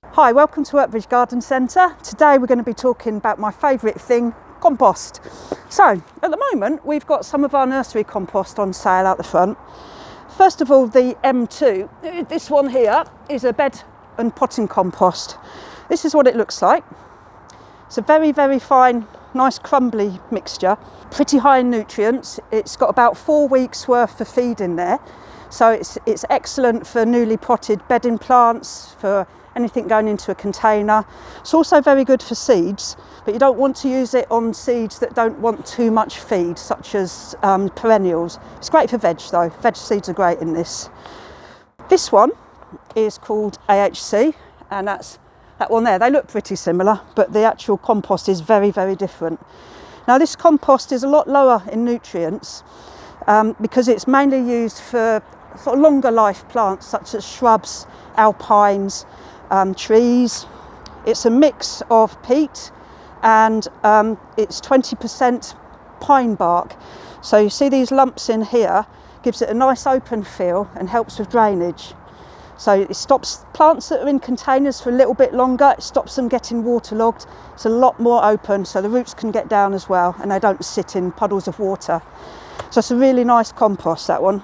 Hi, welcome to Workbridge Garden Centre. Today we're going to be talking about my favourite thing, compost. So at the moment we've got some of our nursery compost on sale out the front. First of all, the M2, this one here is a bed and potting compost. This is what it looks like. It's a very, very fine, nice crumbly mixture, pretty high in nutrients. It's got about 4 weeks worth of feed in there. So it's excellent for newly potted bedding plants, for anything going into a container. It's also very good for seeds, but you don't want to use it on seeds that don't want too much feed, such as perennials. It's great for veg though. Veg seeds are great in this. This one is called AHC, and that's that one there. They look pretty similar, but the actual compost is very, very different. Now this compost is a lot lower in nutrients because it's mainly used for sort of longer life plants such as shrubs, alpines, trees. It's a mix of peat and it's 20% pine bark. So you see these lumps in here, gives it a nice open feel and helps with drainage. So it stops plants that are in containers for a little bit longer, it stops them getting waterlogged. It's a lot more open so the roots can get down as well and they don't sit in puddles of water. So it's a really nice compost, that one.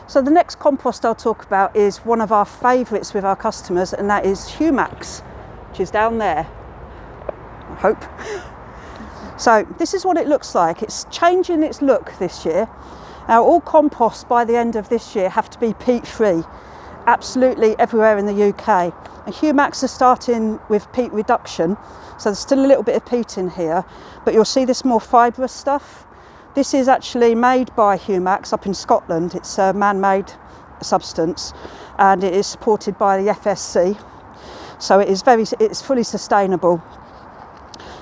So the next compost I'll talk about is one of our favourites with our customers, and that is Humacs, which is down there, I hope. So this is what it looks like. It's changing its look this year. Now all composts by the end of this year have to be peat free, absolutely everywhere in the UK. And Humacs are starting with peat reduction, so there's still a little bit of peat in here, but you'll see this more fibrous stuff. This is actually made by Humacs up in Scotland. It's a man-made substance and it is supported by the FSC. So it's fully sustainable.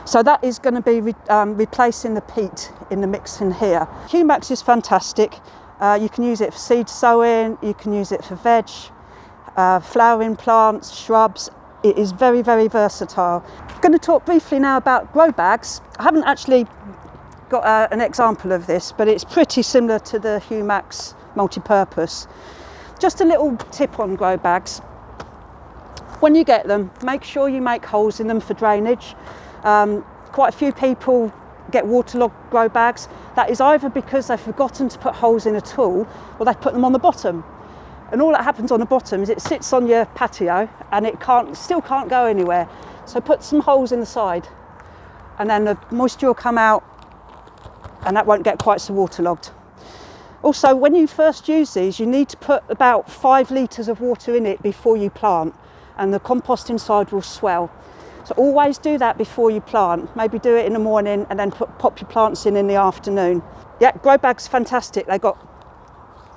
So that is going to be replacing the peat in the mix in here. Humacs is fantastic. You can use it for seed sowing, you can use it for veg, flowering plants, shrubs. It is very, very versatile. I'm going to talk briefly now about grow bags. I haven't actually got an example of this, but it's pretty similar to the Humacs multi-purpose. Just a little tip on grow bags. When you get them, make sure you make holes in them for drainage. Quite a few people get waterlogged grow bags. That is either because they've forgotten to put holes in at all, or they put them on the bottom. And all that happens on the bottom is it sits on your patio and it still can't go anywhere. So put some holes in the side and then the moisture will come out and that won't get quite so waterlogged. Also, when you first use these, you need to put about 5 litres of water in it before you plant, and the compost inside will swell. So always do that before you plant. Maybe do it in the morning and then pop your plants in the afternoon. Yeah, grow bags fantastic. They've got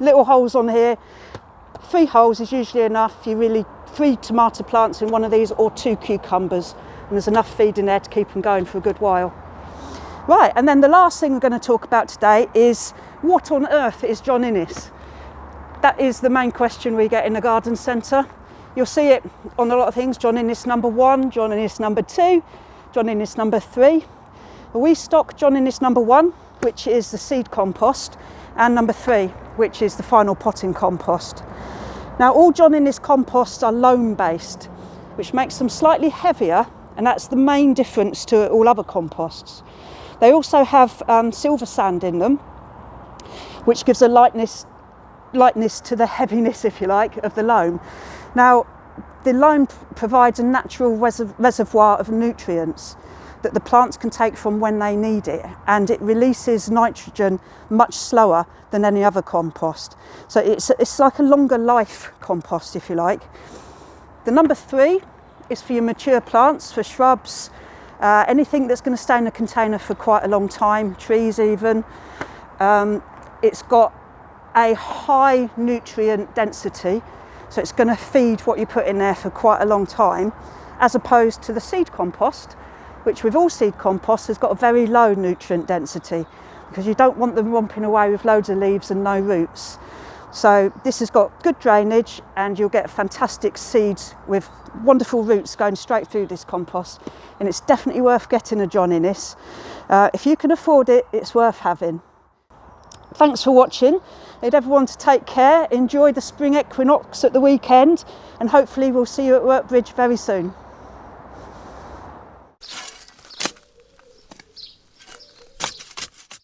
little holes on here. 3 holes is usually enough. 3 tomato plants in one of these or 2 cucumbers, and there's enough feed in there to keep them going for a good while. Right, and then the last thing we're going to talk about today is what on earth is John Innis? That is the main question we get in the garden centre. You'll see it on a lot of things, John Innis number 1, John Innis number 2, John Innis number 3. We stock John Innis number 1, which is the seed compost, and number 3, which is the final potting compost. Now all John Innis composts are loam based, which makes them slightly heavier, and that's the main difference to all other composts. They also have silver sand in them, which gives a lightness to the heaviness, if you like, of the loam. Now, the loam provides a natural reservoir of nutrients that the plants can take from when they need it, and it releases nitrogen much slower than any other compost. So it's like a longer life compost, if you like. The number 3 is for your mature plants, for shrubs, anything that's going to stay in a container for quite a long time, trees even. It's got a high nutrient density, so it's going to feed what you put in there for quite a long time, as opposed to the seed compost, which with all seed compost has got a very low nutrient density because you don't want them romping away with loads of leaves and no roots. So this has got good drainage and you'll get fantastic seeds with wonderful roots going straight through this compost, and it's definitely worth getting a John Innis. If you can afford it, it's worth having. Thanks for watching. Need everyone to take care, enjoy the spring equinox at the weekend, and hopefully we'll see you at Workbridge very soon.